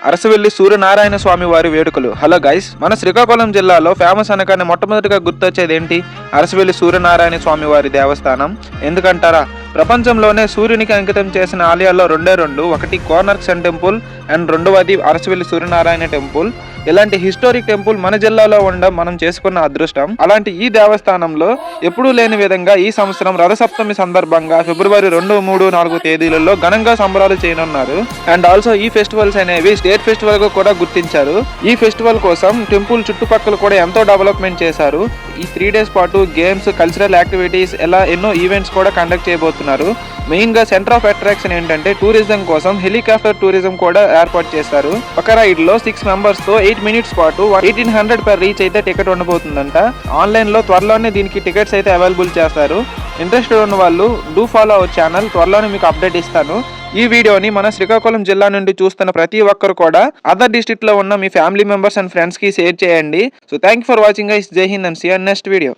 అరసవెల్లి సూర్యనారాయణ స్వామి వారి వేడుకలు. Hello guys, మన శ్రీకాకుళం జిల్లాలో ఫేమస్ అనగానే మొట్టమొదటిగా గుర్తొచ్చేది ఏంటి? అరసవెల్లి సూర్యనారాయణ స్వామి వారి దేవస్థానం. ఎందుకంటారా? ప్రపంచంలోనే సూర్యునికి అంకితం చేసిన ఆలయాల్లో రెండే రెండు, ఒకటి కోనార్క్ సన్ టెంపుల్ అండ్ రెండవది అరసవెల్లి సూర్యనారాయణ టెంపుల్. ఇలాంటి హిస్టారిక్ టెంపుల్ మన జిల్లాలో ఉండడం మనం చేసుకున్న అదృష్టం. అలాంటి ఈ దేవస్థానంలో ఎప్పుడూ లేని విధంగా ఈ సంవత్సరం రథసప్తమి సందర్భంగా ఫిబ్రవరి 2, 3, 4 తేదీలలో ఘనంగా సంబరాలు చేయనున్నారు. అండ్ ఆల్సో ఈ ఫెస్టివల్స్ అనేవి స్టేట్ ఫెస్టివల్ గా కూడా గుర్తించారు. ఈ ఫెస్టివల్ కోసం టెంపుల్ చుట్టుపక్కల కూడా ఎంతో డెవలప్మెంట్ చేశారు. ఈ 3 days పాటు గేమ్స్, కల్చరల్ యాక్టివిటీస్, ఇలా ఎన్నో ఈవెంట్స్ కూడా కండక్ట్ చేయబోతున్నారు. మెయిన్ గా సెంటర్ ఆఫ్ అట్రాక్షన్ ఏంటంటే టూరిజం కోసం హెలికాప్టర్ టూరిజం కూడా ఏర్పాటు చేస్తారు. ఒక రైడ్ లో 6 members తో 8 minutes పాటు 1800 per రీచ్ అయితే టికెట్ ఉండబోతుందంట. ఆన్లైన్ లో త్వరలోనే దీనికి టికెట్స్ అయితే అవైలబుల్ చేస్తారు. ఇంట్రెస్టెడ్ ఉన్న వాళ్ళు డూ ఫాలో అవర్ ఛానల్. త్వరలోనే మీకు అప్డేట్ ఇస్తాను. ఈ వీడియోని మన శ్రీకాకుళం జిల్లా నుండి చూస్తున్న ప్రతి ఒక్కరు కూడా అదర్ డిస్ట్రిక్ట్ లో ఉన్న మీ ఫ్యామిలీ మెంబర్స్ అండ్ ఫ్రెండ్స్ కి షేర్ చేయండి. So thank you for watching guys. జై హింద్ and see you next video.